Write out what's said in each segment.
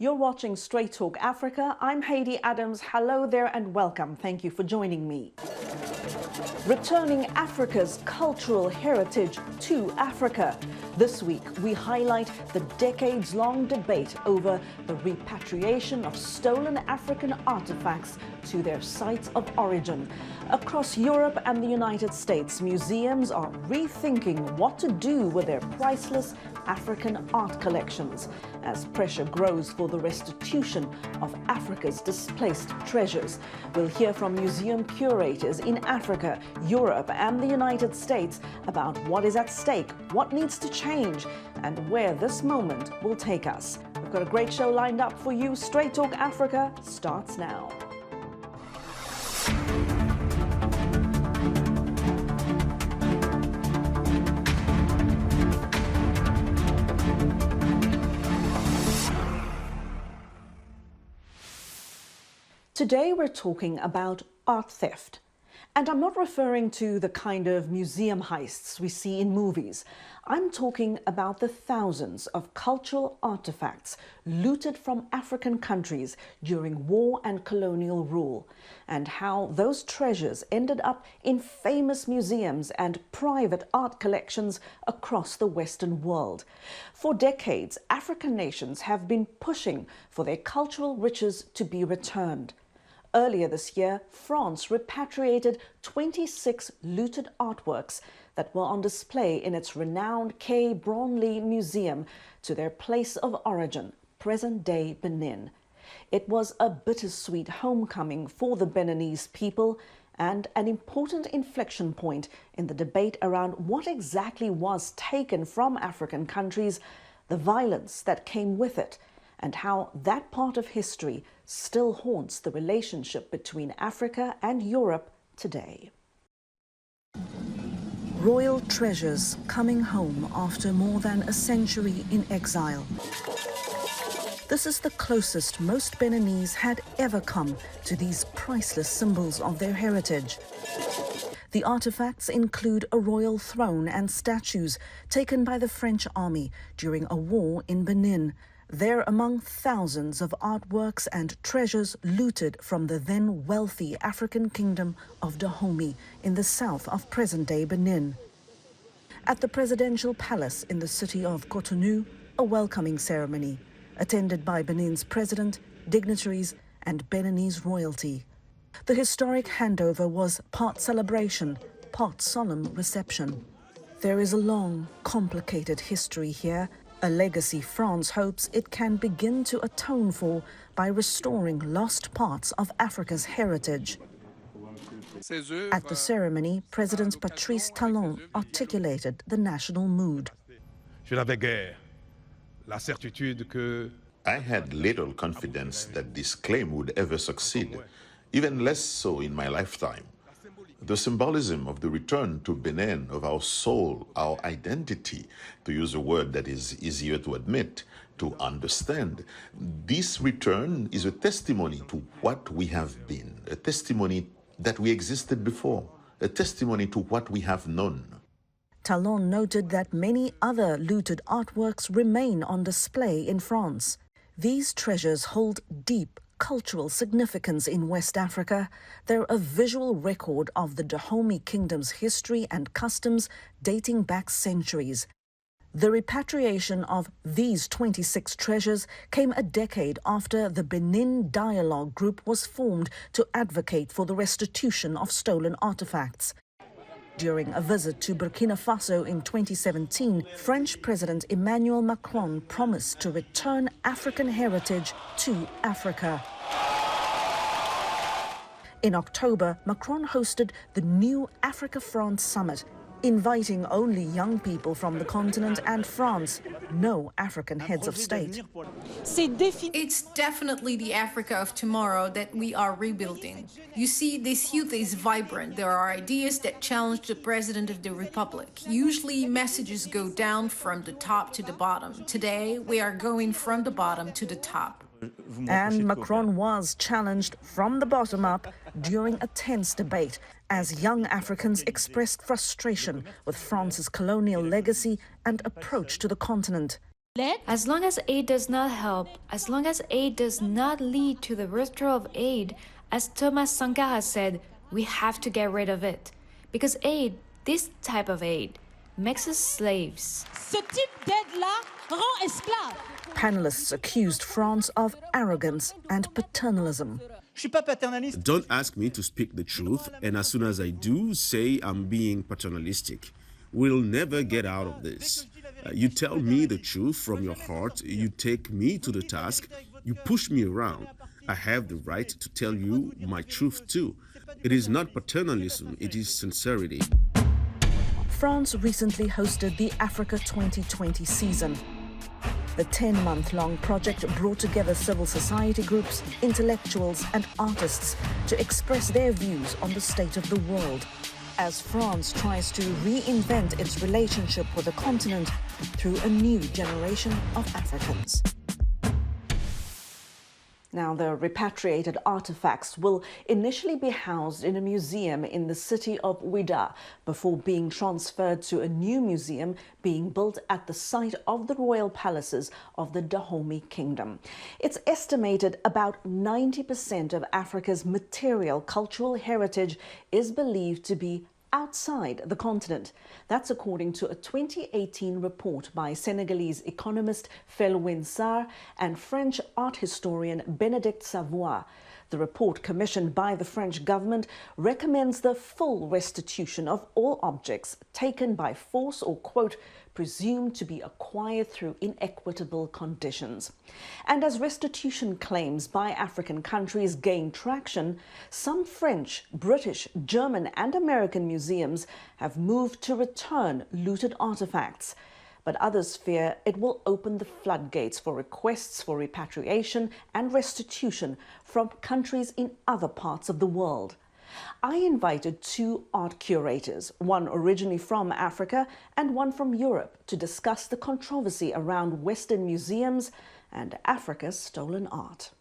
You're watching Straight Talk Africa. I'm Haydé Adams. Hello there and welcome. Thank you for joining me. Returning Africa's cultural heritage to Africa. This week, we highlight the decades-long debate over the repatriation of stolen African artifacts to their sites of origin. Across Europe and the United States, museums are rethinking what to do with their priceless African art collections as pressure grows for the restitution of Africa's displaced treasures. We'll hear from museum curators in Africa, Europe and the United States about what is at stake, what needs to change, and where this moment will take us. We've got a great show lined up for you. Straight Talk Africa starts now. Today we're talking about art theft. And I'm not referring to the kind of museum heists we see in movies. I'm talking about the thousands of cultural artifacts looted from African countries during war and colonial rule, and how those treasures ended up in famous museums and private art collections across the Western world. For decades, African nations have been pushing for their cultural riches to be returned. Earlier this year, France repatriated 26 looted artworks that were on display in its renowned Quai Branly Museum to their place of origin, present-day Benin. It was a bittersweet homecoming for the Beninese people and an important inflection point in the debate around what exactly was taken from African countries, the violence that came with it, and how that part of history still haunts the relationship between Africa and Europe today. Royal treasures coming home after more than a century in exile. This is the closest most Beninese had ever come to these priceless symbols of their heritage. The artifacts include a royal throne and statues taken by the French army during a war in Benin. They're among thousands of artworks and treasures looted from the then wealthy African kingdom of Dahomey in the south of present-day Benin. At the presidential palace in the city of Cotonou, a welcoming ceremony, attended by Benin's president, dignitaries and Beninese royalty. The historic handover was part celebration, part solemn reception. There is a long, complicated history here, a legacy France hopes it can begin to atone for by restoring lost parts of Africa's heritage. At the ceremony, President Patrice Talon articulated the national mood. I had little confidence that this claim would ever succeed, even less so in my lifetime. The symbolism of the return to Benin of our soul, our identity, to use a word that is easier to admit, to understand, this return is a testimony to what we have been, a testimony that we existed before, a testimony to what we have known. Talon noted that many other looted artworks remain on display in France. These treasures hold deep cultural significance in West Africa. They're a visual record of the Dahomey Kingdom's history and customs dating back centuries. The repatriation of these 26 treasures came a decade after the Benin Dialogue Group was formed to advocate for the restitution of stolen artifacts. During a visit to Burkina Faso in 2017, French President Emmanuel Macron promised to return African heritage to Africa. In October, Macron hosted the new Africa-France Summit, inviting only young people from the continent and France, no African heads of state. It's definitely the Africa of tomorrow that we are rebuilding. You see, this youth is vibrant. There are ideas that challenge the President of the Republic. Usually, messages go down from the top to the bottom. Today, we are going from the bottom to the top. And Macron was challenged from the bottom up during a tense debate as young Africans expressed frustration with France's colonial legacy and approach to the continent. As long as aid does not help, as long as aid does not lead to the withdrawal of aid, as Thomas Sankara said, we have to get rid of it. Because aid, this type of aid, makes us slaves. Ce type d'aide-là rend esclave. Panelists accused France of arrogance and paternalism. Don't ask me to speak the truth, and as soon as I do, say I'm being paternalistic. We'll never get out of this. You tell me the truth from your heart, you take me to the task, you push me around. I have the right to tell you my truth too. It is not paternalism, it is sincerity. France recently hosted the Africa 2020 season. The 10-month-long project brought together civil society groups, intellectuals and artists to express their views on the state of the world, as France tries to reinvent its relationship with the continent through a new generation of Africans. Now, the repatriated artifacts will initially be housed in a museum in the city of Ouidah before being transferred to a new museum being built at the site of the royal palaces of the Dahomey Kingdom. It's estimated about 90% of Africa's material cultural heritage is believed to be outside the continent. That's according to a 2018 report by Senegalese economist Felwine Sarr and French art historian Bénédicte Savoy. The report, commissioned by the French government, recommends the full restitution of all objects taken by force or, quote, presumed to be acquired through inequitable conditions. And as restitution claims by African countries gain traction, some French, British, German and American museums have moved to return looted artifacts. But others fear it will open the floodgates for requests for repatriation and restitution from countries in other parts of the world. I invited two art curators, one originally from Africa and one from Europe, to discuss the controversy around Western museums and Africa's stolen art.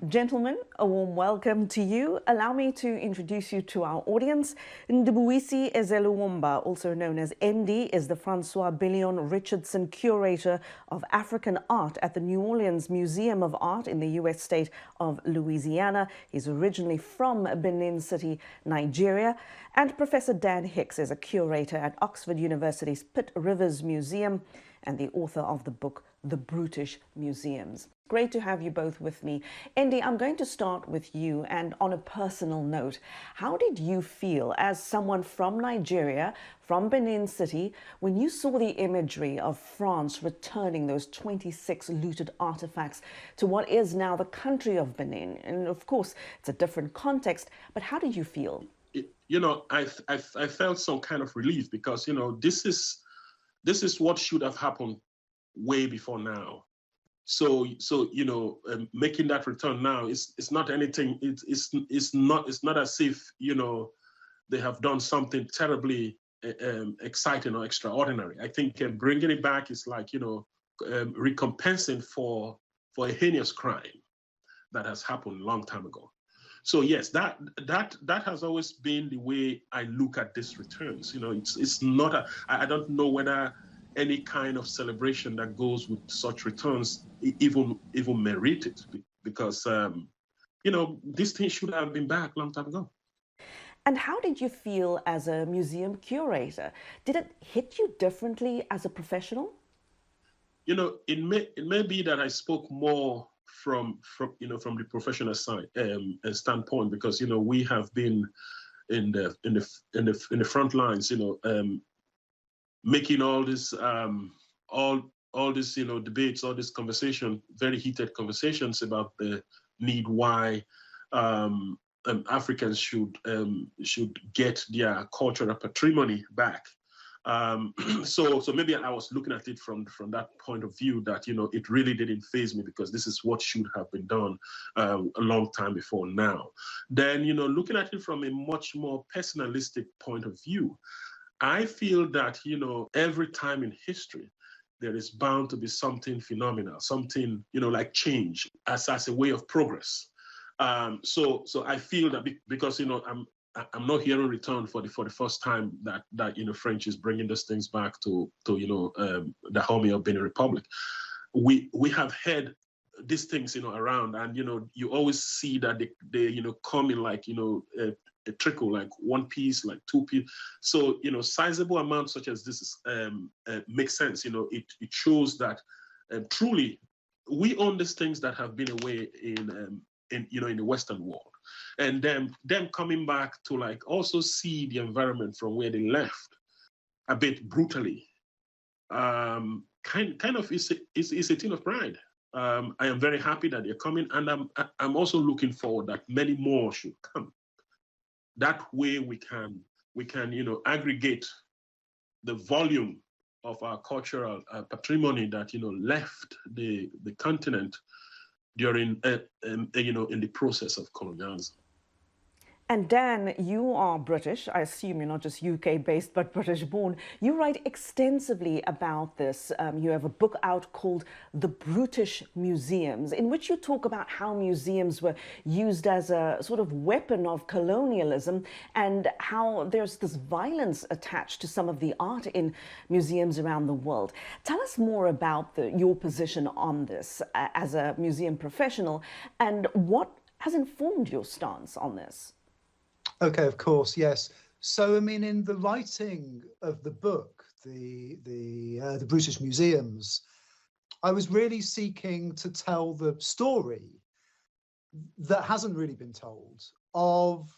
Gentlemen, a warm welcome to you. Allow me to introduce you to our audience. Ndubuisi Ezeluomba, also known as ND, is the Francois Billion Richardson Curator of African Art at the New Orleans Museum of Art in the U.S. state of Louisiana. He's originally from Benin City, Nigeria. And Professor Dan Hicks is a curator at Oxford University's Pitt Rivers Museum and the author of the book, The Brutish Museums. Great to have you both with me. Andy, I'm going to start with you, and on a personal note, how did you feel as someone from Nigeria, from Benin City, when you saw the imagery of France returning those 26 looted artifacts to what is now the country of Benin? And of course, it's a different context, but how did you feel? You know, I felt some kind of relief because, you know, this is what should have happened way before now. So you know, making that return now is not anything. It's not as if, you know, they have done something terribly exciting or extraordinary. I think bringing it back is like, you know, recompensing for a heinous crime that has happened a long time ago. So yes, that has always been the way I look at these returns. You know, it's not I don't know whether any kind of celebration that goes with such returns even merited, because you know, this thing should have been back a long time ago. And how did you feel as a museum curator? Did it hit you differently as a professional? You know, it may be that I spoke more from you know, from the professional side standpoint, because, you know, we have been in the front lines, you know, making all this all this, you know, debates, all this conversation, very heated conversations about the need why Africans should get their cultural patrimony back. So maybe I was looking at it from that point of view, that, you know, it really didn't faze me because this is what should have been done a long time before now. Then, you know, looking at it from a much more personalistic point of view, I feel that, you know, every time in history, there is bound to be something phenomenal, something, you know, like change as a way of progress. So I feel that because, you know, I'm not hearing return for the first time that French is bringing these things back to the home of Benin Republic. We have heard these things around, and you always see that they come in like a trickle, like one piece, like two piece. So sizable amounts such as this is, makes sense. It shows that truly we own these things that have been away in the Western world, and them coming back to like also see the environment from where they left a bit brutally. Kind of is a thing of pride. I am very happy that they're coming, and I'm also looking forward that many more should come. That way we can aggregate the volume of our cultural patrimony that left the continent during in the process of colonialism. And Dan, you are British. I assume you're not just UK-based, but British-born. You write extensively about this. You have a book out called The Brutish Museums, in which you talk about how museums were used as a sort of weapon of colonialism and how there's this violence attached to some of the art in museums around the world. Tell us more about your position on this as a museum professional, and what has informed your stance on this? Okay, of course, yes. So, I mean, in the writing of the book, the Brutish Museums, I was really seeking to tell the story that hasn't really been told of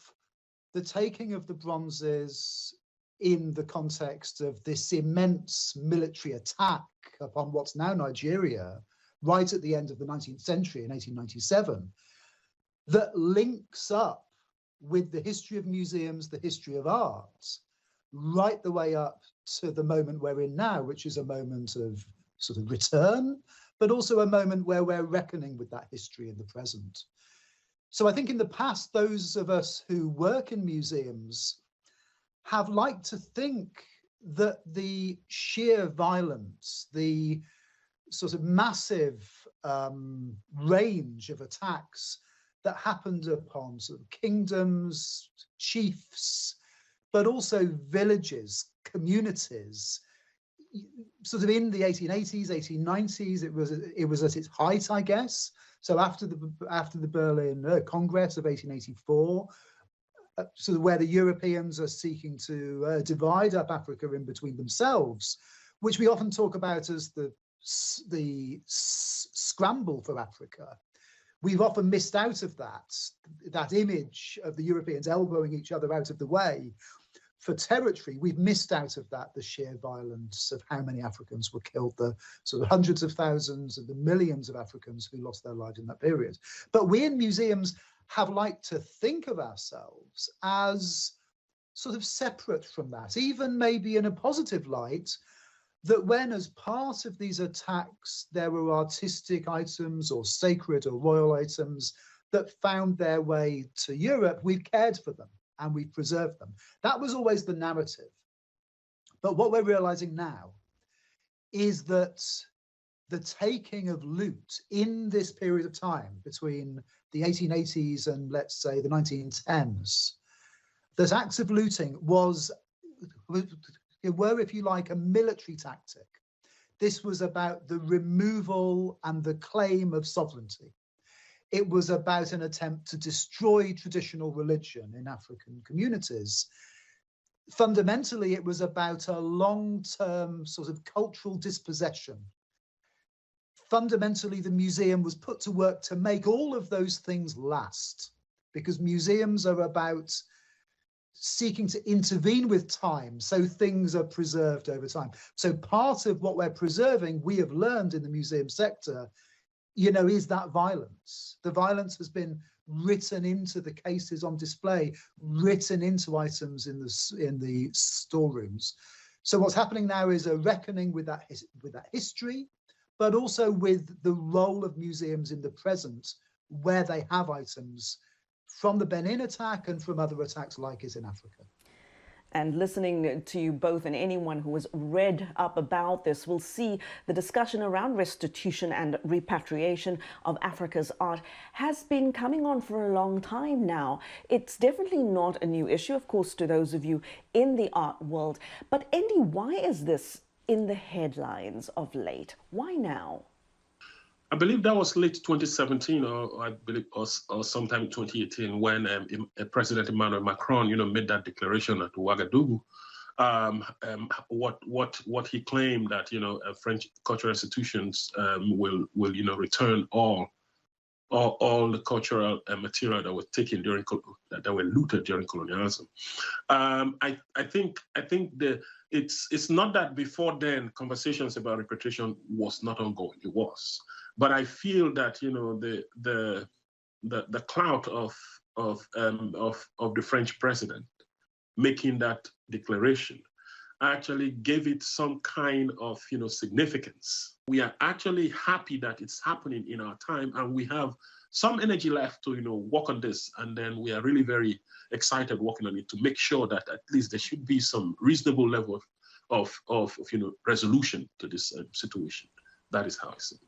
the taking of the bronzes in the context of this immense military attack upon what's now Nigeria, right at the end of the 19th century in 1897, that links up with the history of museums, the history of art, right the way up to the moment we're in now, which is a moment of sort of return, but also a moment where we're reckoning with that history in the present. So I think in the past, those of us who work in museums have liked to think that the sheer violence, the sort of massive range of attacks that happened upon sort of kingdoms, chiefs, but also villages, communities, sort of in the 1880s, 1890s, it was at its height, I guess. So after the Berlin Congress of 1884, sort of where the Europeans are seeking to divide up Africa in between themselves, which we often talk about as the scramble for Africa. We've often missed out of that image of the Europeans elbowing each other out of the way for territory. We've missed out of that, the sheer violence of how many Africans were killed, the sort of hundreds of thousands and the millions of Africans who lost their lives in that period. But we in museums have liked to think of ourselves as sort of separate from that, even maybe in a positive light, that when as part of these attacks there were artistic items or sacred or royal items that found their way to Europe, we've cared for them and we've preserved them. That was always the narrative. But what we're realizing now is that the taking of loot in this period of time between the 1880s and let's say the 1910s, those acts of looting were, if you like, a military tactic. This was about the removal and the claim of sovereignty. It was about an attempt to destroy traditional religion in African communities. Fundamentally, it was about a long-term sort of cultural dispossession. Fundamentally, the museum was put to work to make all of those things last, because museums are about seeking to intervene with time so things are preserved over time. So part of what we're preserving, we have learned in the museum sector, is that violence. The violence has been written into the cases on display, written into items in the storerooms. So what's happening now is a reckoning with that history, but also with the role of museums in the present, where they have items from the Benin attack and from other attacks like it in Africa. And listening to you both, and anyone who has read up about this will see the discussion around restitution and repatriation of Africa's art has been coming on for a long time now. It's definitely not a new issue, of course, to those of you in the art world. But Ndu, why is this in the headlines of late? Why now? I believe that was late 2017, or I believe, or sometime 2018, when President Emmanuel Macron, made that declaration at Ouagadougou. What he claimed that French cultural institutions will return all the cultural material that was taken that were looted during colonialism. I think it's not that before then conversations about repatriation was not ongoing. It was. But I feel that the clout of the French president making that declaration actually gave it some kind of significance. We are actually happy that it's happening in our time, and we have some energy left to work on this, and then we are really very excited working on it to make sure that at least there should be some reasonable level of resolution to this situation. That is how I see it.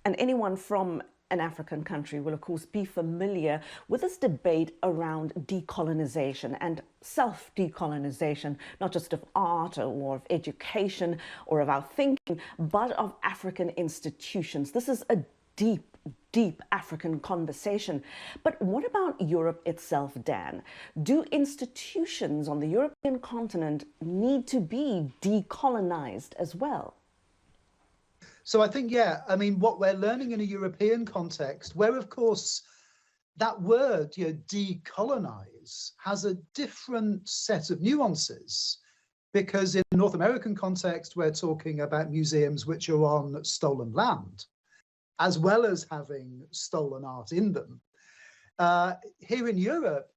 And anyone from an African country will, of course, be familiar with this debate around decolonization and self-decolonization, not just of art or of education or of our thinking, but of African institutions. This is a deep African conversation. But what about Europe itself, Dan? Do institutions on the European continent need to be decolonized as well? So I think, yeah, I mean, what we're learning in a European context, where, of course, that word, decolonize, has a different set of nuances, because in the North American context, we're talking about museums which are on stolen land, as well as having stolen art in them. Here in Europe,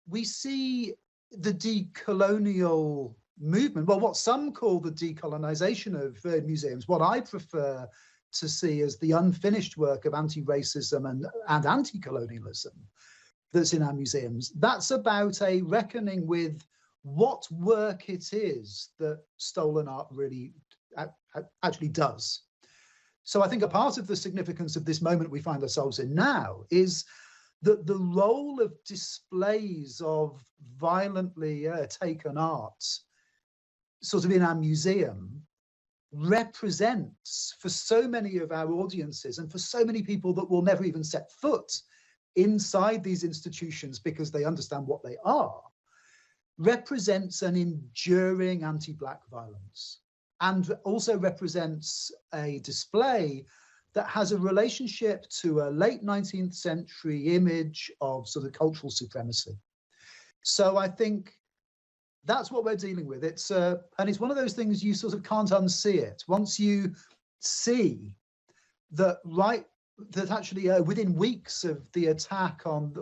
we see the decolonial movement, well, what some call the decolonization of museums, what I prefer to see as the unfinished work of anti-racism and anti-colonialism that's in our museums. That's about a reckoning with what work it is that stolen art really actually does. So I think a part of the significance of this moment we find ourselves in now is that the role of displays of violently taken art sort of in our museum represents, for so many of our audiences and for so many people that will never even set foot inside these institutions because they understand what they are, represents an enduring anti-Black violence, and also represents a display that has a relationship to a late 19th century image of sort of cultural supremacy. So I think that's what we're dealing with. It's and it's one of those things you sort of can't unsee it. Once you see that, actually within weeks of the attack on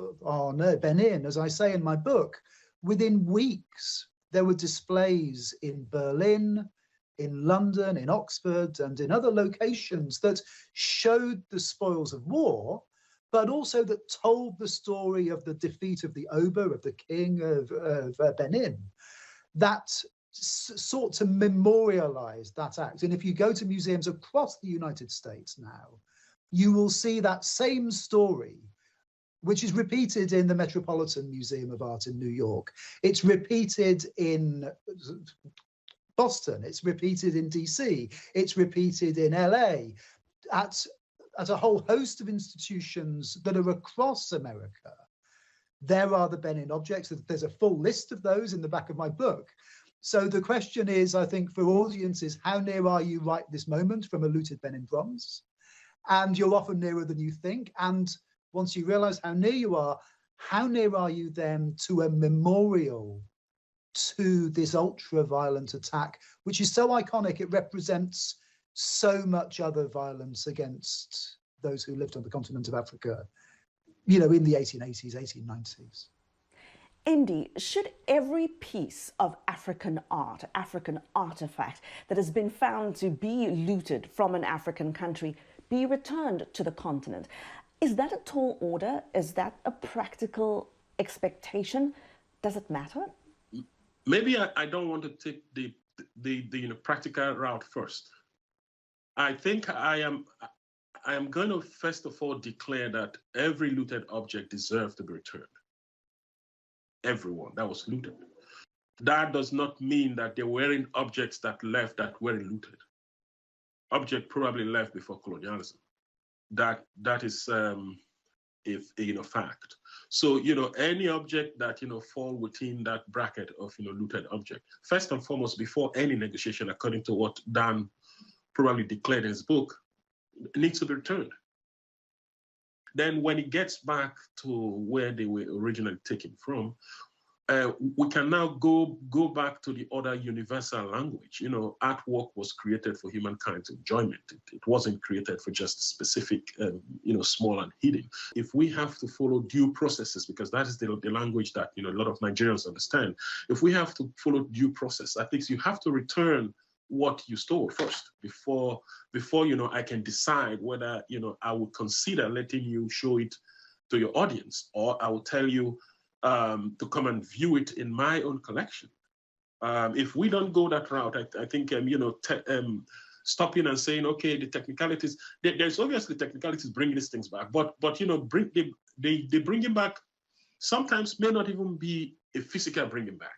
Benin, as I say in my book, within weeks there were displays in Berlin, in London, in Oxford, and in other locations that showed the spoils of war, but also that told the story of the defeat of the Oba, of the king of Benin, that sought to memorialize that act. And if you go to museums across the United States now, you will see that same story, which is repeated in the Metropolitan Museum of Art in New York. It's repeated in Boston, it's repeated in DC, it's repeated in LA, at a whole host of institutions that are across America. There are the Benin objects. There's a full list of those in the back of my book. So the question is, I think, for audiences, how near are you right this moment from a looted Benin bronze? And you're often nearer than you think. And once you realize how near you are, how near are you then to a memorial to this ultra-violent attack, which is so iconic, it represents so much other violence against those who lived on the continent of Africa, in the 1880s, 1890s. Ndu, should every piece of African art, African artifact that has been found to be looted from an African country be returned to the continent? Is that a tall order? Is that a practical expectation? Does it matter? maybe I don't want to take the practical route first. I think I am going to first of all declare that every looted object deserves to be returned. Everyone that was looted. That does not mean that there weren't objects that left that were looted. Object probably left before colonialism. That is a fact. So any object that fall within that bracket of looted object, first and foremost, before any negotiation, according to what Dan probably declared in his book, needs to be returned. Then when it gets back to where they were originally taken from, we can now go back to the other universal language. Artwork was created for humankind's enjoyment. It wasn't created for just specific, small and hidden. If we have to follow due processes, because that is the language that a lot of Nigerians understand. If we have to follow due process, I think you have to return what you stole first before I can decide whether I would consider letting you show it to your audience, or I will tell you to come and view it in my own collection. If we don't go that route, I think stopping and saying, okay, the technicalities, there's obviously technicalities bringing these things back, but they bring it back sometimes may not even be a physical bringing back.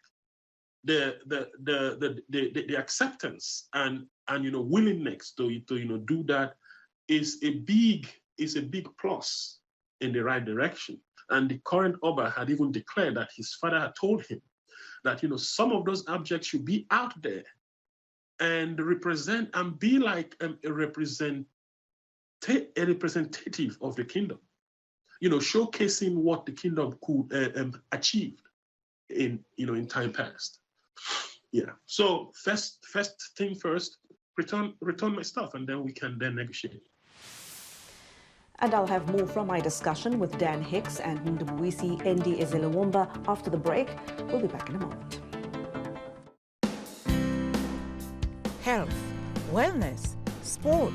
The acceptance and willingness to do that is a big plus in the right direction. And the current Oba had even declared that his father had told him that some of those objects should be out there and represent and be like a representative of the kingdom, showcasing what the kingdom could achieve in time past. Yeah. So first thing first, return my stuff, and then we can negotiate. And I'll have more from my discussion with Dan Hicks and Ndubuisi C. Ezeluomba after the break. We'll be back in a moment. Health, wellness, sport,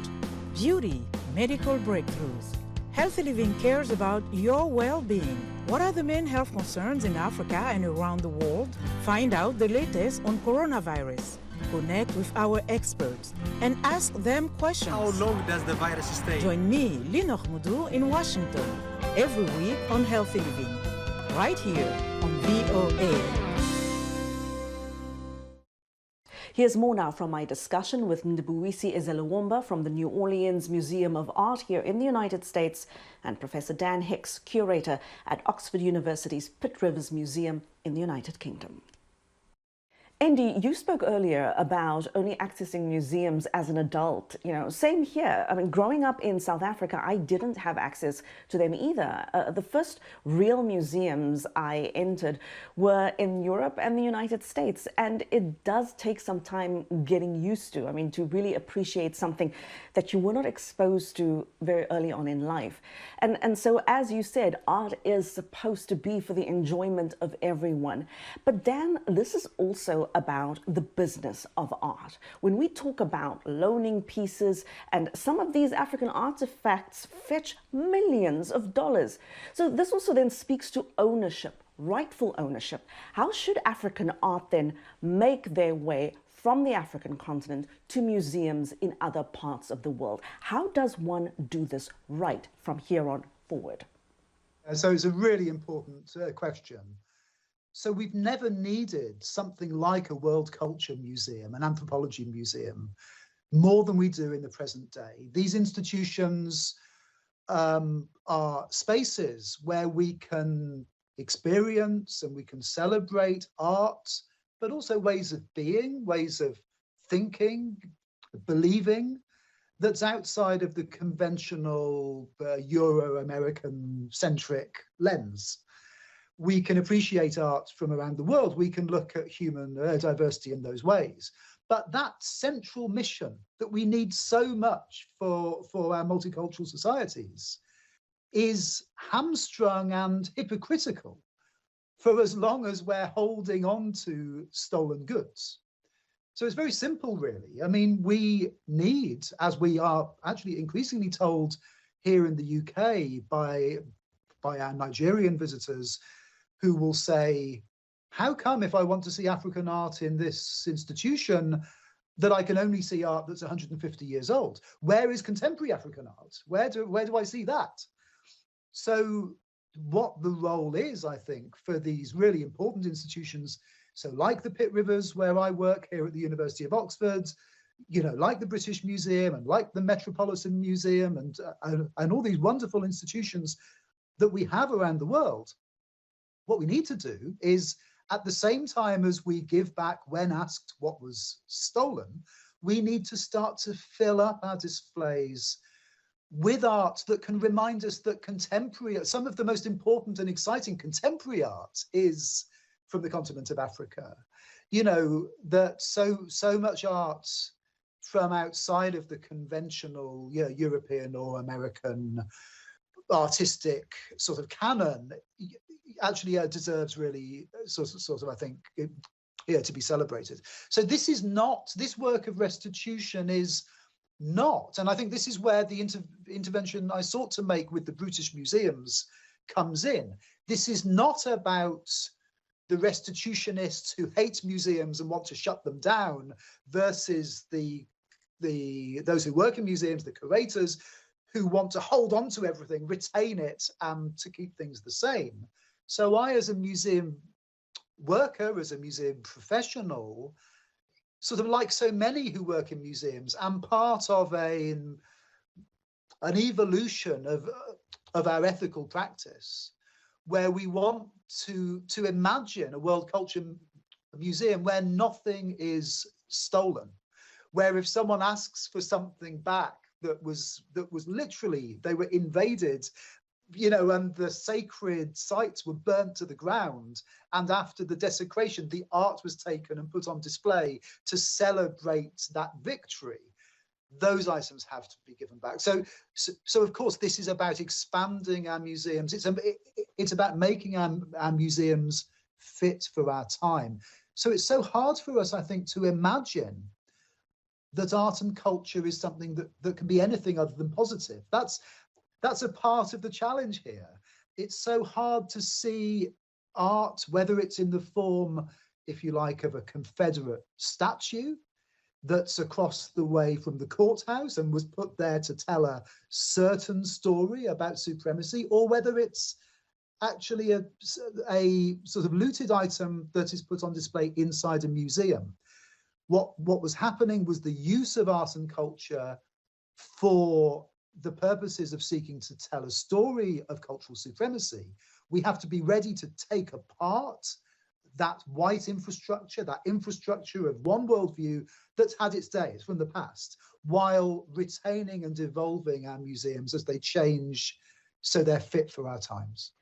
beauty, medical breakthroughs. Healthy Living cares about your well-being. What are the main health concerns in Africa and around the world? Find out the latest on coronavirus. Connect with our experts and ask them questions. How long does the virus stay? Join me, Linor Moudou, in Washington, every week on Healthy Living, right here on VOA. Here's more now from my discussion with Ndubuisi Ezeluomba from the New Orleans Museum of Art here in the United States and Professor Dan Hicks, curator at Oxford University's Pitt Rivers Museum in the United Kingdom. Andy, you spoke earlier about only accessing museums as an adult. Same here. I mean, growing up in South Africa, I didn't have access to them either. The first real museums I entered were in Europe and the United States, and it does take some time getting used to. I mean, to really appreciate something that you were not exposed to very early on in life. And so, as you said, art is supposed to be for the enjoyment of everyone. But Dan, this is also about the business of art. When we talk about loaning pieces, and some of these African artifacts fetch millions of dollars. So this also then speaks to ownership, rightful ownership. How should African art then make their way from the African continent to museums in other parts of the world? How does one do this right from here on forward? So it's a really important question. So we've never needed something like a World Culture Museum, an anthropology museum, more than we do in the present day. These institutions are spaces where we can experience and we can celebrate art, but also ways of being, ways of thinking, believing, that's outside of the conventional Euro-American centric lens. We can appreciate art from around the world. We can look at human diversity in those ways. But that central mission that we need so much for our multicultural societies is hamstrung and hypocritical for as long as we're holding on to stolen goods. So it's very simple, really. I mean, we need, as we are actually increasingly told here in the UK by our Nigerian visitors, who will say, how come if I want to see African art in this institution that I can only see art that's 150 years old? Where is contemporary African art? Where do I see that? So what the role is, I think, for these really important institutions, so like the Pitt Rivers, where I work here at the University of Oxford, you know, like the British Museum and like the Metropolitan Museum and all these wonderful institutions that we have around the world, what we need to do is, at the same time as we give back when asked what was stolen, we need to start to fill up our displays with art that can remind us that contemporary, some of the most important and exciting contemporary art is from the continent of Africa. You know, that so much art from outside of the conventional, you know, European or American artistic sort of canon actually deserves really sort of I think to be celebrated. So this work of restitution is not, and I think this is where the intervention I sought to make with the Brutish Museums comes in. This is not about the restitutionists who hate museums and want to shut them down versus those who work in museums, the curators, who want to hold on to everything, retain it, and to keep things the same. So I, as a museum worker, as a museum professional, sort of like so many who work in museums, am part of an evolution of our ethical practice, where we want to imagine a world culture museum where nothing is stolen, where if someone asks for something back that was literally, they were invaded, you know, and the sacred sites were burnt to the ground, and after the desecration, the art was taken and put on display to celebrate that victory, those items have to be given back. So of course, this is about expanding our museums. It's about making our museums fit for our time. So it's so hard for us, I think, to imagine that art and culture is something that can be anything other than positive. That's a part of the challenge here. It's so hard to see art, whether it's in the form, if you like, of a Confederate statue that's across the way from the courthouse and was put there to tell a certain story about supremacy, or whether it's actually a sort of looted item that is put on display inside a museum. What was happening was the use of art and culture for the purposes of seeking to tell a story of cultural supremacy. We have to be ready to take apart that white infrastructure, that infrastructure of one worldview that's had its days from the past, while retaining and evolving our museums as they change so they're fit for our times.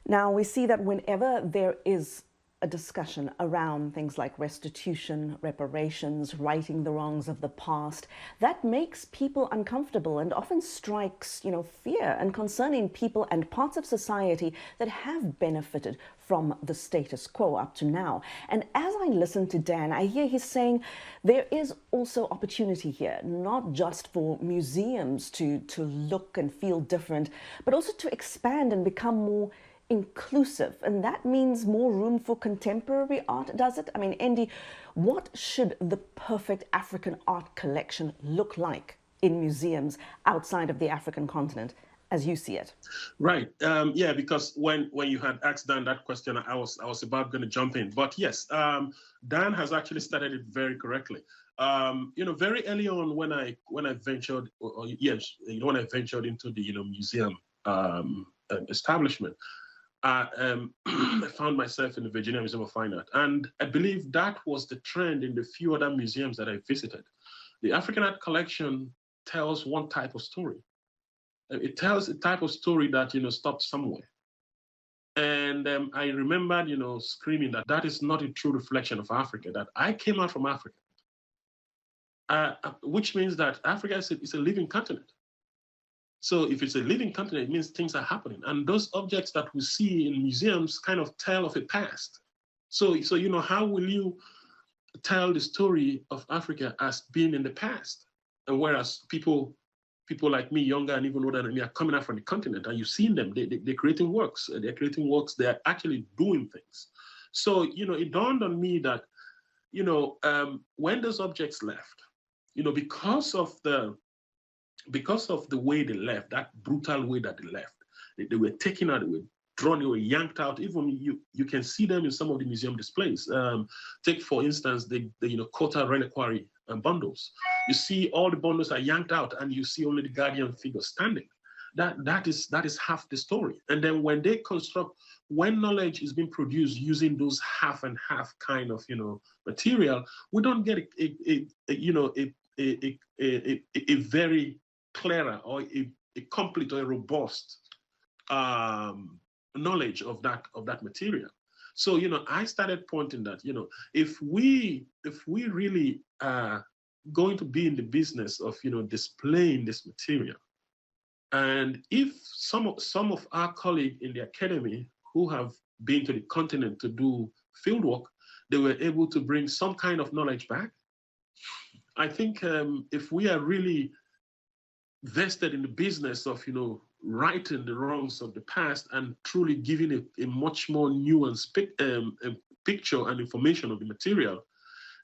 Now, we see that whenever there is a discussion around things like restitution, reparations, righting the wrongs of the past, that makes people uncomfortable and often strikes, fear and concern in people and parts of society that have benefited from the status quo up to now. And as I listen to Dan, I hear he's saying there is also opportunity here, not just for museums to look and feel different, but also to expand and become more inclusive, and that means more room for contemporary art, does it? I mean, Andy, what should the perfect African art collection look like in museums outside of the African continent, as you see it? Right. Yeah, because when you had asked Dan that question, I was about going to jump in. But yes, Dan has actually started it very correctly. Very early on when I ventured, when I ventured into the museum establishment, I found myself in the Virginia Museum of Fine Art. And I believe that was the trend in the few other museums that I visited. The African art collection tells one type of story. It tells a type of story that, stopped somewhere. And I remembered, screaming that is not a true reflection of Africa, that I came out from Africa, which means that Africa is a living continent. So if it's a living continent, it means things are happening. And those objects that we see in museums kind of tell of a past. So how will you tell the story of Africa as being in the past? And whereas people like me, younger and even older than me, are coming out from the continent, and you've seen them, they're creating works. They're creating works, they're actually doing things. So, it dawned on me that, when those objects left, because of the way they left, that brutal way that they left, they were taken out, they were drawn, they were yanked out. Even you can see them in some of the museum displays. Take, for instance, the Kota reliquary bundles. You see all the bundles are yanked out, and you see only the guardian figure standing. That is half the story. And then when they construct, when knowledge is being produced using those half and half kind of material, we don't get a very clearer or a complete or a robust knowledge of that material. So I started pointing that if we really are going to be in the business of displaying this material, and if some of our colleagues in the academy who have been to the continent to do fieldwork, they were able to bring some kind of knowledge back, I think if we are really vested in the business of righting the wrongs of the past and truly giving a much more nuanced picture and information of the material,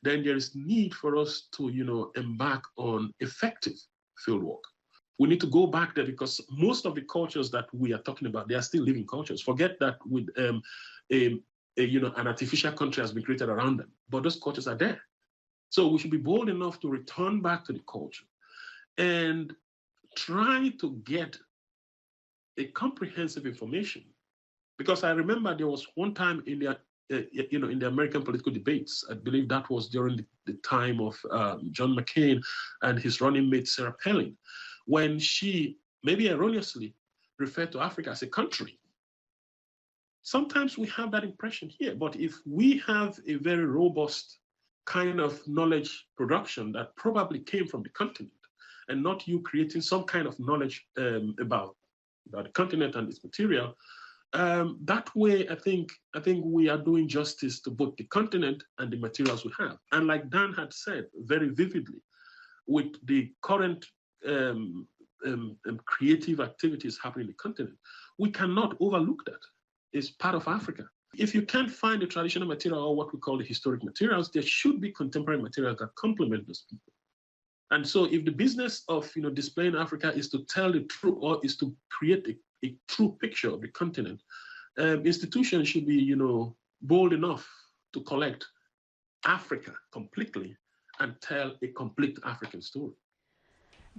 then there is need for us to embark on effective fieldwork. We need to go back there, because most of the cultures that we are talking about, they are still living cultures. Forget that with an artificial country has been created around them, but those cultures are there. So we should be bold enough to return back to the culture and try to get a comprehensive information. Because I remember there was one time in the in the American political debates, I believe that was during the time of John McCain and his running mate Sarah Palin, when she, maybe erroneously, referred to Africa as a country. Sometimes we have that impression here, but if we have a very robust kind of knowledge production that probably came from the continent, and not you creating some kind of knowledge about the continent and its material, that way I think we are doing justice to both the continent and the materials we have. And like Dan had said very vividly, with the current creative activities happening in the continent, we cannot overlook that. It's part of Africa. If you can't find the traditional material or what we call the historic materials, there should be contemporary materials that complement those people. And so if the business of displaying Africa is to tell the truth, or is to create a true picture of the continent, institutions should be bold enough to collect Africa completely and tell a complete African story.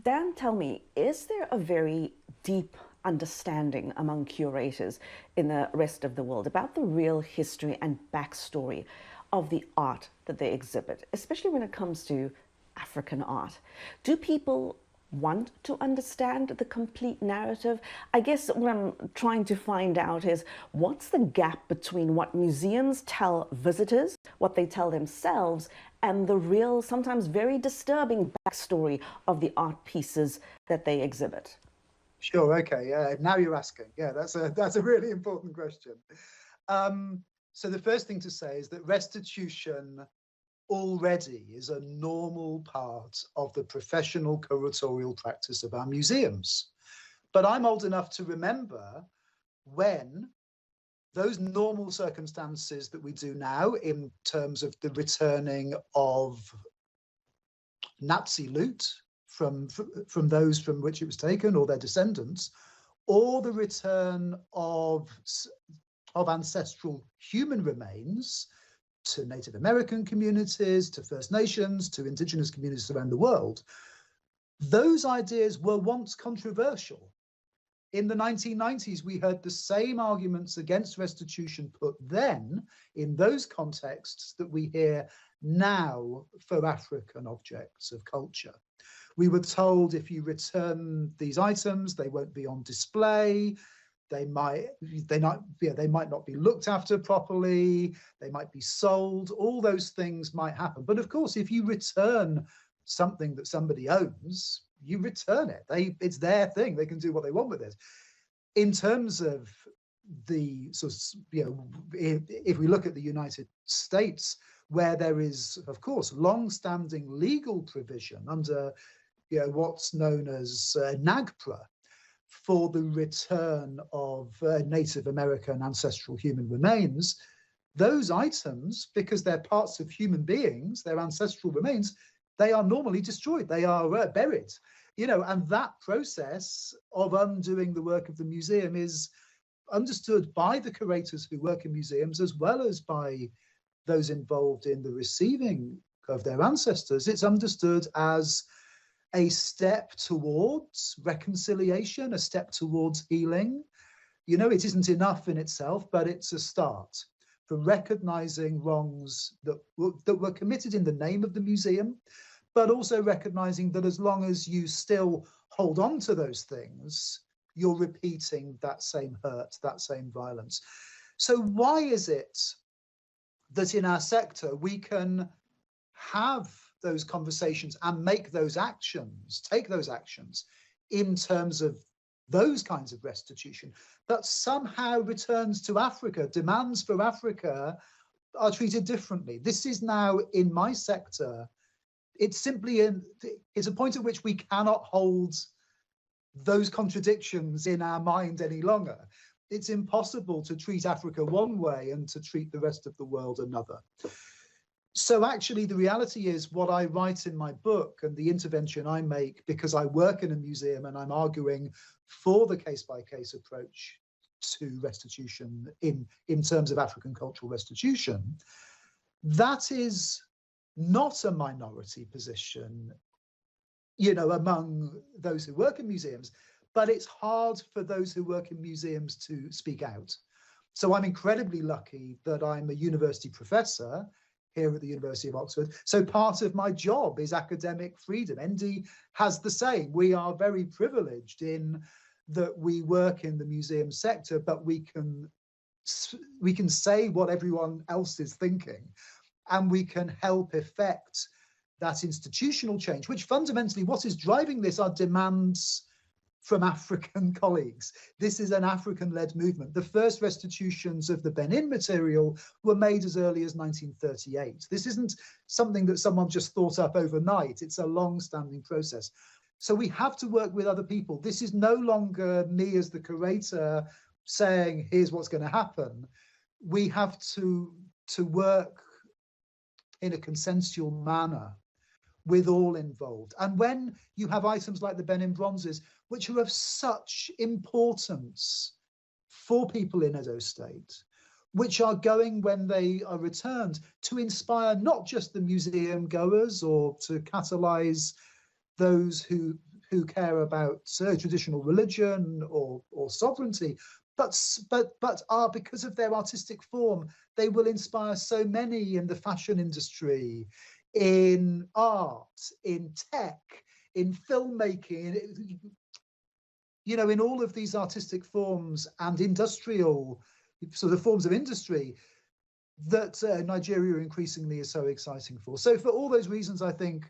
Dan, tell me, is there a very deep understanding among curators in the rest of the world about the real history and backstory of the art that they exhibit, especially when it comes to African art? Do people want to understand the complete narrative? I guess what I'm trying to find out is, what's the gap between what museums tell visitors, what they tell themselves, and the real, sometimes very disturbing backstory of the art pieces that they exhibit? Sure, okay, now you're asking. Yeah, that's a really important question. So the first thing to say is that restitution already is a normal part of the professional curatorial practice of our museums. But I'm old enough to remember when those normal circumstances that we do now in terms of the returning of Nazi loot from those from which it was taken or their descendants, or the return of ancestral human remains to Native American communities, to First Nations, to indigenous communities around the world, those ideas were once controversial. In the 1990s, we heard the same arguments against restitution put then in those contexts that we hear now for African objects of culture. We were told if you return these items, they won't be on display. They might not be looked after properly. They might be sold. All those things might happen. But of course, if you return something that somebody owns, you return it. It's their thing. They can do what they want with it. In terms of the sort of, if we look at the United States, where there is, of course, long-standing legal provision under what's known as NAGPRA, for the return of Native American ancestral human remains, those items, because they're parts of human beings, their ancestral remains, they are normally destroyed, they are buried, you know, and that process of undoing the work of the museum is understood by the curators who work in museums as well as by those involved in the receiving of their ancestors. It's understood as a step towards reconciliation, a step towards healing. You know, it isn't enough in itself, but it's a start for recognizing wrongs that were committed in the name of the museum, but also recognizing that as long as you still hold on to those things, you're repeating that same hurt, that same violence. So why is it that in our sector we can have those conversations and make those actions, take those actions in terms of those kinds of restitution, but somehow returns to Africa, demands for Africa are treated differently? This is now in my sector, it's simply it's a point at which we cannot hold those contradictions in our mind any longer. It's impossible to treat Africa one way and to treat the rest of the world another. So actually the reality is what I write in my book and the intervention I make, because I work in a museum and I'm arguing for the case-by-case approach to restitution in terms of African cultural restitution, that is not a minority position, you know, among those who work in museums, but it's hard for those who work in museums to speak out. So I'm incredibly lucky that I'm a university professor here at the University of Oxford. So part of my job is academic freedom. ND has the same. We are very privileged in that we work in the museum sector, but we can say what everyone else is thinking, and we can help effect that institutional change, which fundamentally what is driving this are demands from African colleagues. This is an African-led movement. The first restitutions of the Benin material were made as early as 1938. This isn't something that someone just thought up overnight. It's a long-standing process. So we have to work with other people. This is no longer me as the curator saying, here's what's going to happen. We have to work in a consensual manner with all involved. And when you have items like the Benin bronzes, which are of such importance for people in Edo State, which are going when they are returned to inspire not just the museum goers or to catalyze those who care about traditional religion or sovereignty, but are, because of their artistic form, they will inspire so many in the fashion industry, in art, in tech, in filmmaking, you know, in all of these artistic forms and industrial sort of forms of industry that Nigeria increasingly is so exciting for. So for all those reasons, I think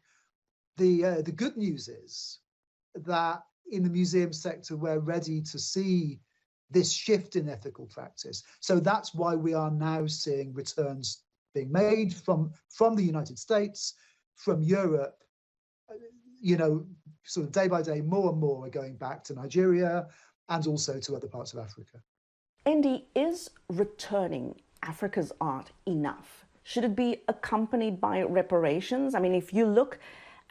the good news is that in the museum sector, we're ready to see this shift in ethical practice. So that's why we are now seeing returns being made from the United States, from Europe, you know, sort of day by day, more and more are going back to Nigeria and also to other parts of Africa. Andy, is returning Africa's art enough? Should it be accompanied by reparations? I mean, if you look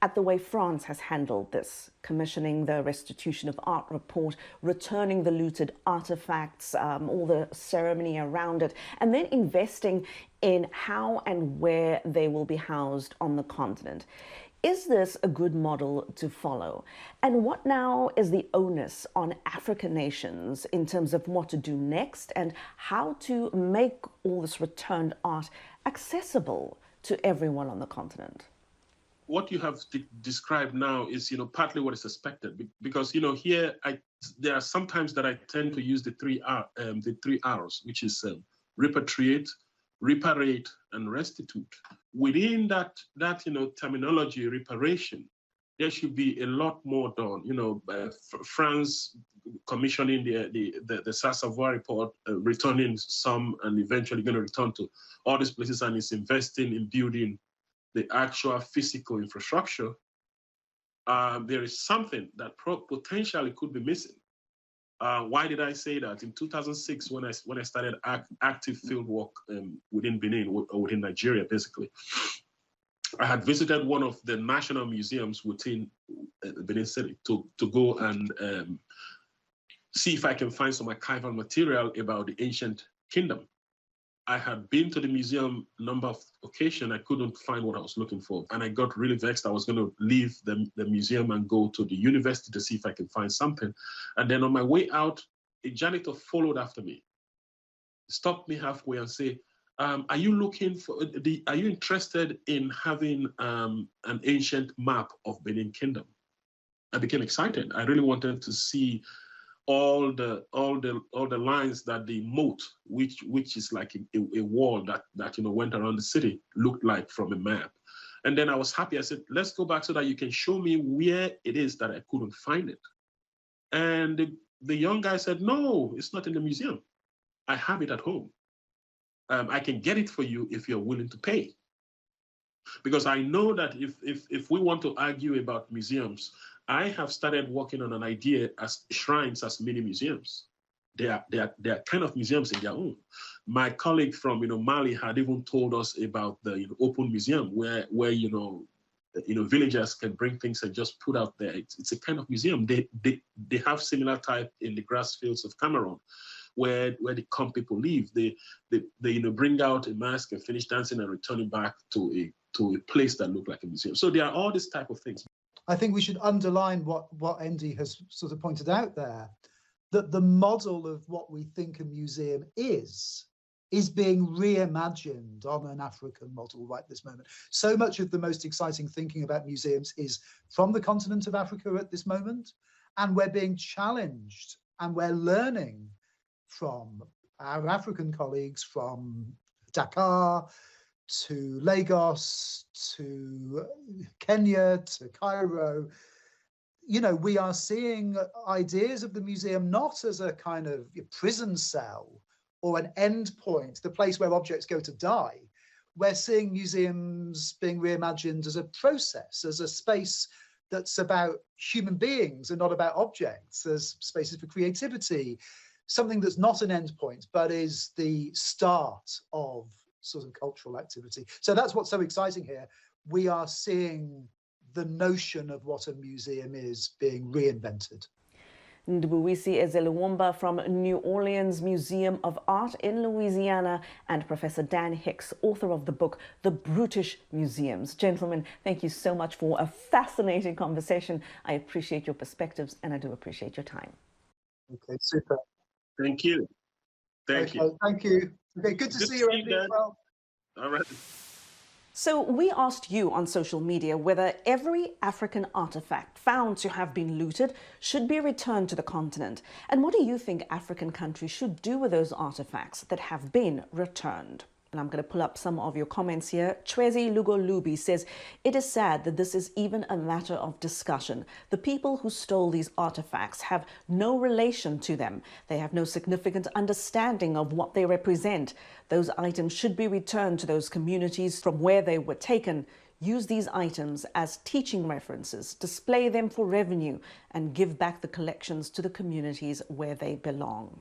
at the way France has handled this, commissioning the restitution of art report, returning the looted artifacts, all the ceremony around it, and then investing in how and where they will be housed on the continent. Is this a good model to follow? And what now is the onus on African nations in terms of what to do next and how to make all this returned art accessible to everyone on the continent? What you have described now is, you know, partly what is expected, because, you know, here there are sometimes that I tend to use the three R's, which is repatriate, reparate, and restitute. Within that you know, terminology, reparation, there should be a lot more done. You know, France commissioning the Sassavoie report, returning some, and eventually going to return to all these places, and is investing in building the actual physical infrastructure. There is something that potentially could be missing. Why did I say that? In 2006, when I started active field work within Benin, or within Nigeria, basically, I had visited one of the national museums within Benin City to go and see if I can find some archival material about the ancient kingdom. I had been to the museum a number of occasions. I couldn't find what I was looking for. And I got really vexed. I was going to leave the museum and go to the university to see if I can find something. And then on my way out, a janitor followed after me, stopped me halfway and said, are you looking for are you interested in having an ancient map of Benin Kingdom? I became excited. I really wanted to see all the lines that the moat, which is like a wall that went around the city, looked like from a map. And then I was happy. I said, let's go back so that you can show me where it is that I couldn't find it. And the young guy said, no, it's not in the museum. I have it at home. I can get it for you if you're willing to pay. Because I know that if we want to argue about museums, I have started working on an idea as shrines as mini museums. They are kind of museums in their own. My colleague from Mali had even told us about the open museum where villagers can bring things and just put out there. It's a kind of museum. They have similar type in the grass fields of Cameroon, where the Kom people live. They bring out a mask and finish dancing and return it back to a place that looked like a museum. So there are all these type of things. I think we should underline what Andy has sort of pointed out there, that the model of what we think a museum is being reimagined on an African model right this moment. So much of the most exciting thinking about museums is from the continent of Africa at this moment, and we're being challenged and we're learning from our African colleagues from Dakar to Lagos, to Kenya, to Cairo. We are seeing ideas of the museum not as a kind of prison cell or an end point, the place where objects go to die. We're seeing museums being reimagined as a process, as a space that's about human beings and not about objects, as spaces for creativity, something that's not an end point, but is the start of sort of cultural activity. So that's what's so exciting here. We are seeing the notion of what a museum is being reinvented. Ndubuisi Ezeluomba from New Orleans Museum of Art in Louisiana, and Professor Dan Hicks, author of the book, The Brutish Museums. Gentlemen, thank you so much for a fascinating conversation. I appreciate your perspectives and I do appreciate your time. Okay, super. Thank you. Thank you. Thank you. Okay, good to see you, Andy, as well. All right. So we asked you on social media whether every African artifact found to have been looted should be returned to the continent. And what do you think African countries should do with those artifacts that have been returned? And I'm going to pull up some of your comments here. Trezi Lugolubi says, it is sad that this is even a matter of discussion. The people who stole these artifacts have no relation to them. They have no significant understanding of what they represent. Those items should be returned to those communities from where they were taken. Use these items as teaching references, display them for revenue, and give back the collections to the communities where they belong.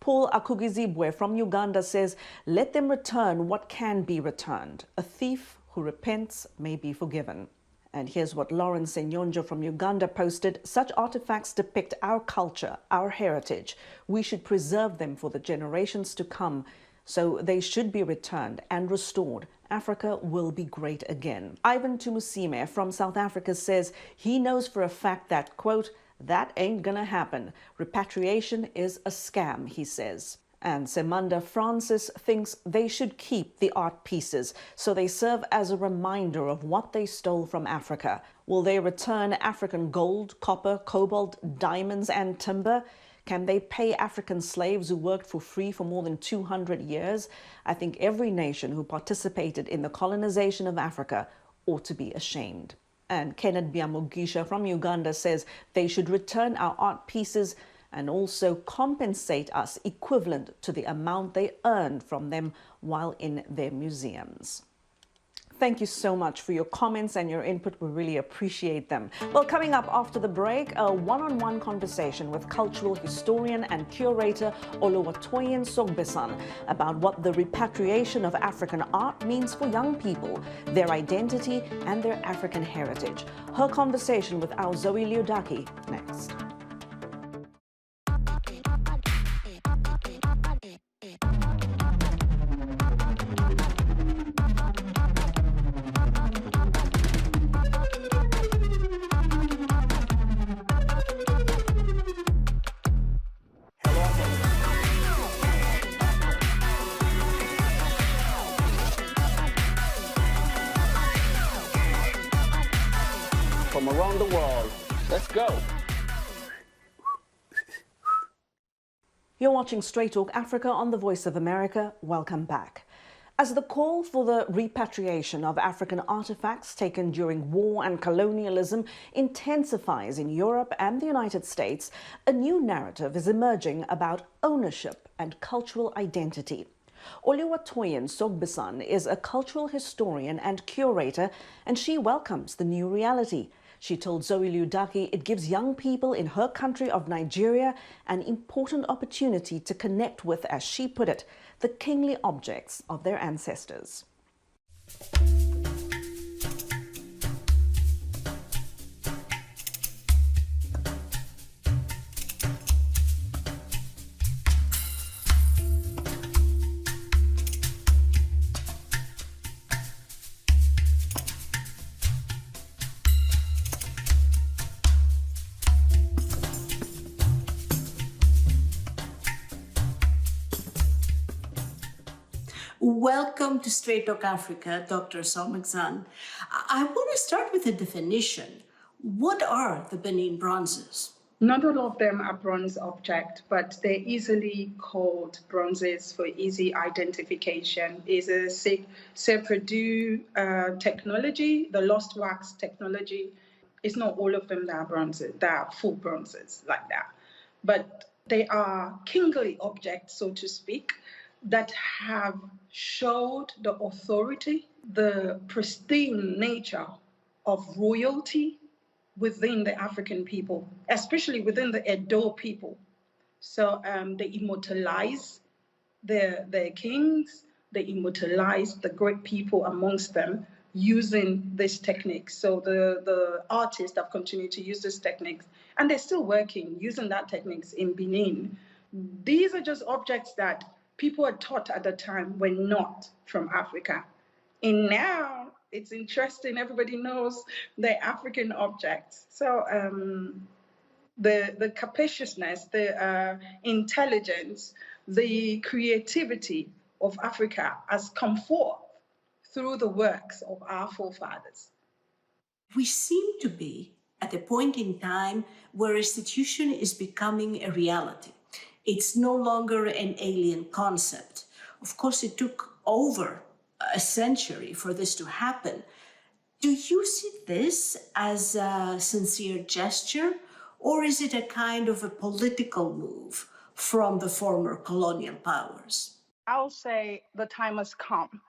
Paul Akugizibwe from Uganda says, let them return what can be returned. A thief who repents may be forgiven. And here's what Lauren Senyonjo from Uganda posted. Such artifacts depict our culture, our heritage. We should preserve them for the generations to come. So they should be returned and restored. Africa will be great again. Ivan Tumusime from South Africa says he knows for a fact that, quote, that ain't gonna happen. Repatriation is a scam, he says. And Semanda Francis thinks they should keep the art pieces so they serve as a reminder of what they stole from Africa. Will they return African gold, copper, cobalt, diamonds, and timber? Can they pay African slaves who worked for free for more than 200 years? I think every nation who participated in the colonization of Africa ought to be ashamed. And Kenneth Biamugisha from Uganda says they should return our art pieces and also compensate us equivalent to the amount they earned from them while in their museums. Thank you so much for your comments and your input. We really appreciate them. Well, coming up after the break, a one-on-one conversation with cultural historian and curator Oluwatoyin Sogbesan about what the repatriation of African art means for young people, their identity and their African heritage. Her conversation with our Zoe Liudaki next. From around the world. Let's go. You're watching Straight Talk Africa on the Voice of America. Welcome back. As the call for the repatriation of African artifacts taken during war and colonialism intensifies in Europe and the United States, a new narrative is emerging about ownership and cultural identity. Oluwatoyin Sogbesan is a cultural historian and curator, and she welcomes the new reality. She told Zoe Liudaki it gives young people in her country of Nigeria an important opportunity to connect with, as she put it, the kingly objects of their ancestors. Welcome to Straight Talk Africa, Dr. Sogbesan. I want to start with a definition. What are the Benin bronzes? Not all of them are bronze objects, but they're easily called bronzes for easy identification. It's a Purdue technology, the lost wax technology. It's not all of them that are bronzes, that are full bronzes like that. But they are kingly objects, so to speak, that have showed the authority, the pristine nature of royalty within the African people, especially within the Edo people. So they immortalize their kings, they immortalize the great people amongst them using this technique. So the artists have continued to use this technique, and they're still working using that techniques in Benin. These are just objects that people are taught at the time were not from Africa. And now it's interesting, everybody knows they're African objects. So the capaciousness, the intelligence, the creativity of Africa has come forth through the works of our forefathers. We seem to be at a point in time where restitution is becoming a reality. It's no longer an alien concept. Of course, it took over a century for this to happen. Do you see this as a sincere gesture, or is it a kind of a political move from the former colonial powers? I'll say the time has come.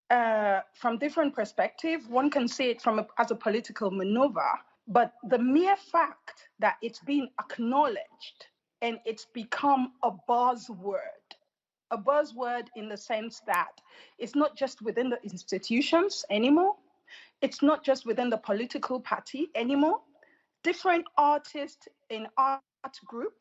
From different perspectives, one can see it as a political maneuver, but the mere fact that it's been acknowledged and it's become a buzzword in the sense that it's not just within the institutions anymore. It's not just within the political party anymore. Different artists in art group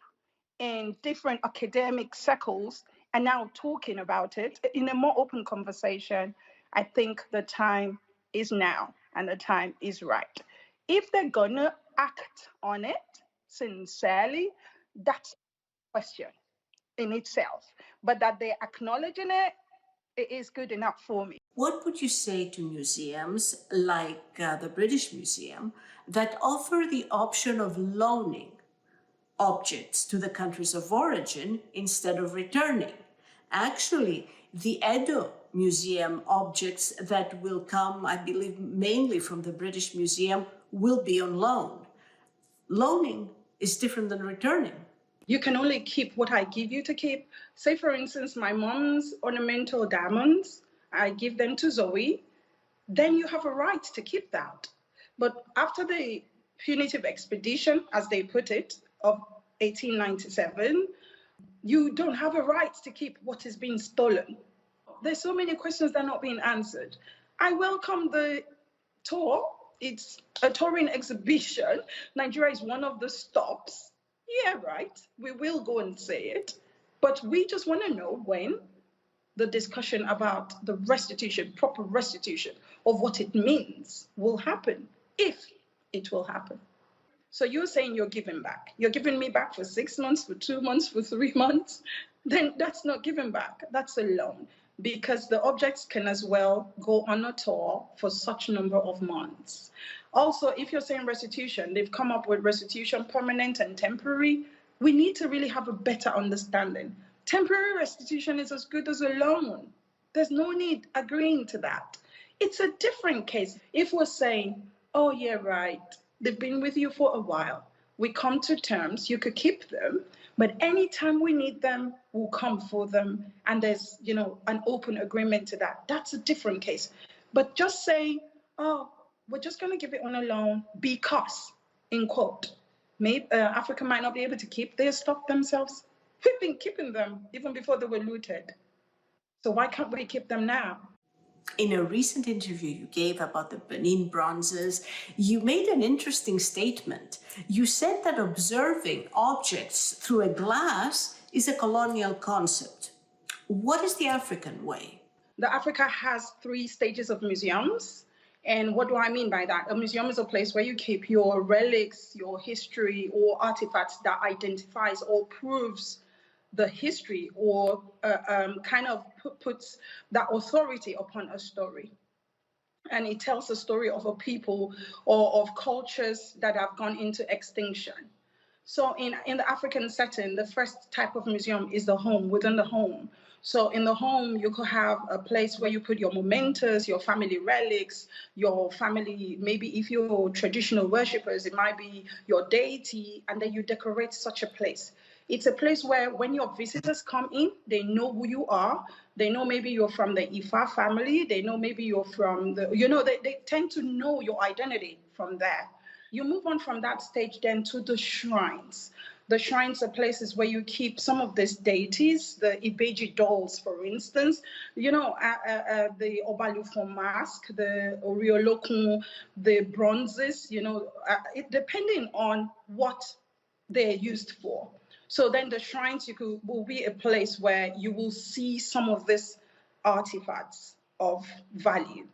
and different academic circles are now talking about it in a more open conversation. I think the time is now and the time is right. If they're gonna act on it sincerely, that's a question in itself. But that they're acknowledging it, it is good enough for me. What would you say to museums like the British Museum that offer the option of loaning objects to the countries of origin instead of returning? Actually, the Edo Museum objects that will come, I believe, mainly from the British Museum, will be on loan. Loaning is different than returning. You can only keep what I give you to keep. Say, for instance, my mom's ornamental diamonds, I give them to Zoe. then you have a right to keep that. But after the punitive expedition, as they put it, of 1897, you don't have a right to keep what is being stolen. There's so many questions that are not being answered. I welcome the tour. It's a touring exhibition. Nigeria is one of the stops. Yeah, right. We will go and say it. But we just want to know when the discussion about the restitution, proper restitution of what it means will happen, if it will happen. So you're saying you're giving back. You're giving me back for 6 months, for 2 months, for 3 months. Then that's not giving back. That's a loan. Because the objects can as well go on a tour for such a number of months. Also, if you're saying restitution, they've come up with restitution permanent and temporary. We need to really have a better understanding. Temporary restitution is as good as a loan. There's no need agreeing to that. It's a different case. If we're saying, oh yeah, right, they've been with you for a while. We come to terms, you could keep them, but anytime we need them, we'll come for them. And there's, an open agreement to that. That's a different case. But just saying, oh, we're just going to give it on a loan because, in quote, maybe Africa might not be able to keep their stuff themselves. We've been keeping them even before they were looted. So why can't we keep them now? In a recent interview you gave about the Benin bronzes, you made an interesting statement. You said that observing objects through a glass is a colonial concept. What is the African way? The Africa has 3 stages of museums. And what do I mean by that? A museum is a place where you keep your relics, your history, or artifacts that identifies or proves the history or kind of puts that authority upon a story. And it tells the story of a people or of cultures that have gone into extinction. So in the African setting, the first type of museum is the home, within the home. So in the home, you could have a place where you put your mementos, your family relics, your family, maybe if you're traditional worshippers, it might be your deity, and then you decorate such a place. It's a place where when your visitors come in, they know who you are. They know maybe you're from the Ifa family. They know maybe you're from they tend to know your identity from there. You move on from that stage then to the shrines. The shrines are places where you keep some of these deities, the Ibeji dolls, for instance, the Obalufon mask, the Oriolokun, the bronzes, depending on what they're used for. So then the shrines will be a place where you will see some of these artifacts of value.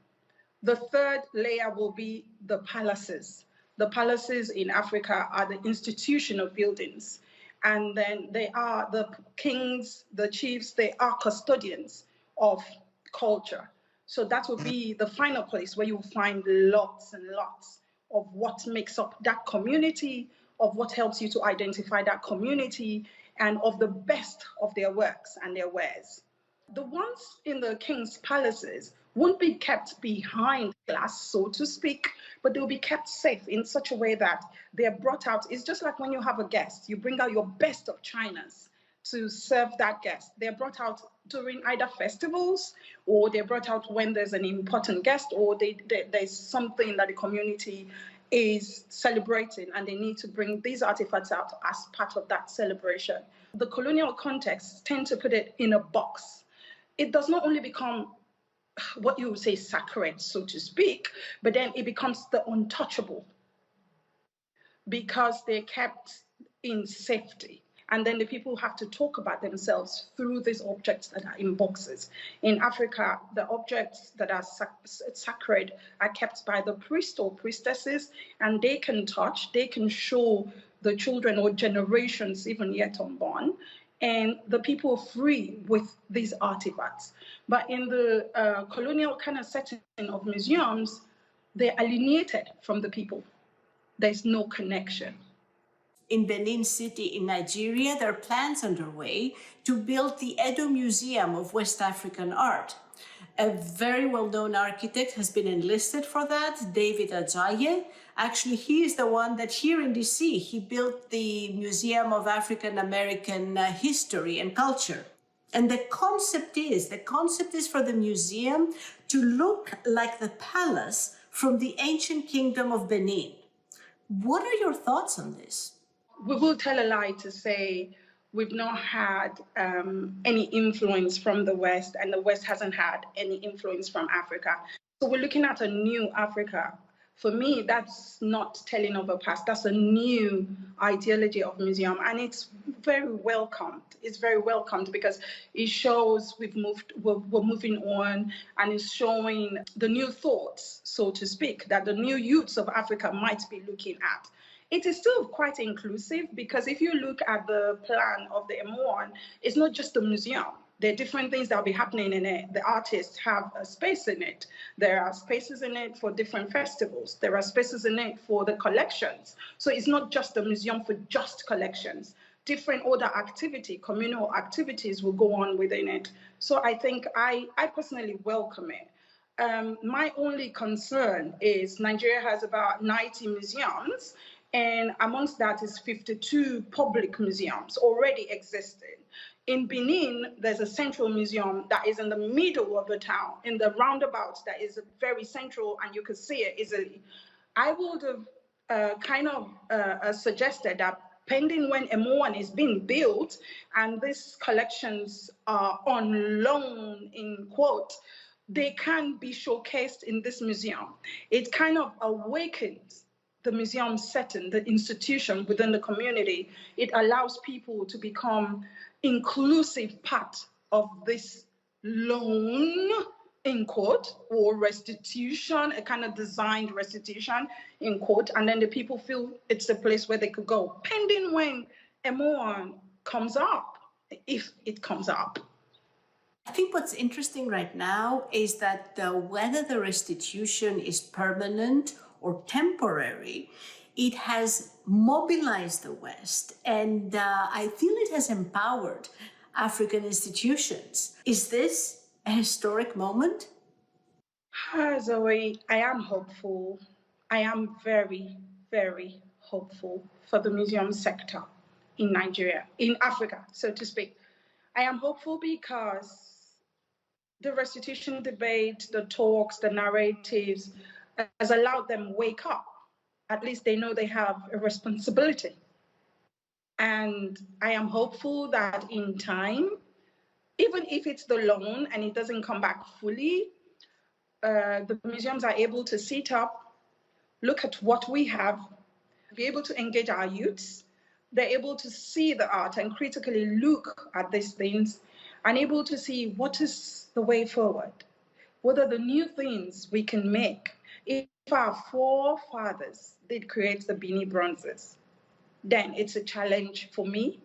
The third layer will be the palaces. The palaces in Africa are the institutional buildings. And then they are the kings, the chiefs, they are custodians of culture. So that will be the final place where you'll find lots and lots of what makes up that community, of what helps you to identify that community, and of the best of their works and their wares. The ones in the king's palaces won't be kept behind glass, so to speak, but they'll be kept safe in such a way that they're brought out. It's just like when you have a guest, you bring out your best of chinas to serve that guest. They're brought out during either festivals, or they're brought out when there's an important guest, or there's something that the community is celebrating, and they need to bring these artifacts out as part of that celebration. The colonial contexts tend to put it in a box. It does not only become what you would say sacred, so to speak, but then it becomes the untouchable because they're kept in safety. And then the people have to talk about themselves through these objects that are in boxes. In Africa, the objects that are sacred are kept by the priest or priestesses, and they can touch, they can show the children or generations even yet unborn, and the people are free with these artifacts. But in the colonial kind of setting of museums, they're alienated from the people. There's no connection. In Benin City in Nigeria, there are plans underway to build the Edo Museum of West African Art. A very well-known architect has been enlisted for that, David Ajaye. Actually, he is the one that here in DC, he built the Museum of African American History and Culture. And the concept is for the museum to look like the palace from the ancient kingdom of Benin. What are your thoughts on this? We will tell a lie to say we've not had any influence from the West, and the West hasn't had any influence from Africa. So we're looking at a new Africa. For me, that's not telling of a past. That's a new ideology of museum, and it's very welcomed. It's very welcomed because it shows we're moving on, and it's showing the new thoughts, so to speak, that the new youths of Africa might be looking at. It is still quite inclusive because if you look at the plan of the M1, it's not just a museum. There are different things that will be happening in it. The artists have a space in it. There are spaces in it for different festivals. There are spaces in it for the collections. So it's not just a museum for just collections. Different other activity, communal activities will go on within it. So I think I personally welcome it. My only concern is Nigeria has about 90 museums, and amongst that is 52 public museums already existing. In Benin, there's a central museum that is in the middle of the town, in the roundabout that is very central and you can see it easily. I would have suggested that pending when M1 is being built and these collections are on loan, in quote, they can be showcased in this museum. It kind of awakens the museum setting, the institution within the community. It allows people to become inclusive part of this loan, in quote, or restitution, a kind of designed restitution, in quote, and then the people feel it's a place where they could go, pending when M1 comes up, if it comes up. I think what's interesting right now is that whether the restitution is permanent or temporary, it has mobilized the West, and I feel it has empowered African institutions. Is this a historic moment? Zoe, I am hopeful. I am very, very hopeful for the museum sector in Nigeria, in Africa, so to speak. I am hopeful because the restitution debate, the talks, the narratives has allowed them wake up. At least they know they have a responsibility. And I am hopeful that in time, even if it's the loan and it doesn't come back fully, the museums are able to sit up, look at what we have, be able to engage our youths. They're able to see the art and critically look at these things and able to see what is the way forward. What are the new things we can make? If our forefathers did create the Bini bronzes, then it's a challenge for me,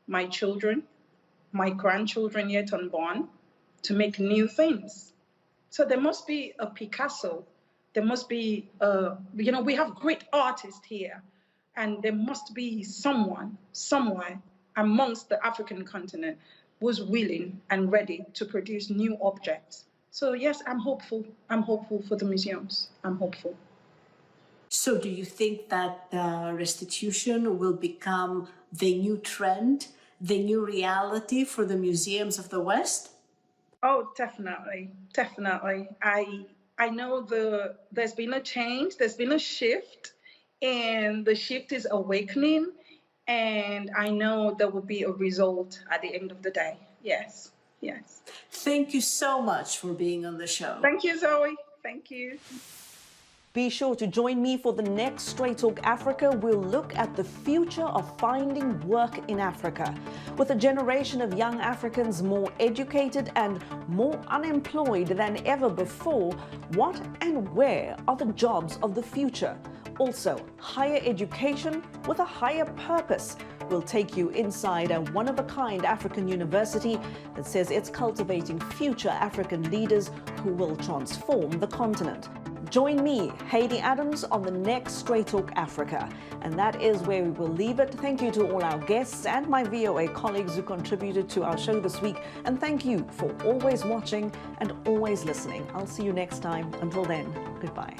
my children, my grandchildren yet unborn, to make new things. So there must be a Picasso, there must be, we have great artists here, and there must be someone, somewhere amongst the African continent who's willing and ready to produce new objects. So yes, I'm hopeful. I'm hopeful for the museums. I'm hopeful. So do you think that restitution will become the new trend, the new reality for the museums of the West? Oh, definitely, definitely. I know there's been a change, there's been a shift, and the shift is awakening, and I know there will be a result at the end of the day. Yes, yes. Thank you so much for being on the show. Thank you, Zoe. Thank you. Be sure to join me for the next Straight Talk Africa. We'll look at the future of finding work in Africa. With a generation of young Africans more educated and more unemployed than ever before, what and where are the jobs of the future? Also, higher education with a higher purpose. We'll take you inside a one-of-a-kind African university that says it's cultivating future African leaders who will transform the continent. Join me, Haydé Adams, on the next Straight Talk Africa. And that is where we will leave it. Thank you to all our guests and my VOA colleagues who contributed to our show this week. And thank you for always watching and always listening. I'll see you next time. Until then, goodbye.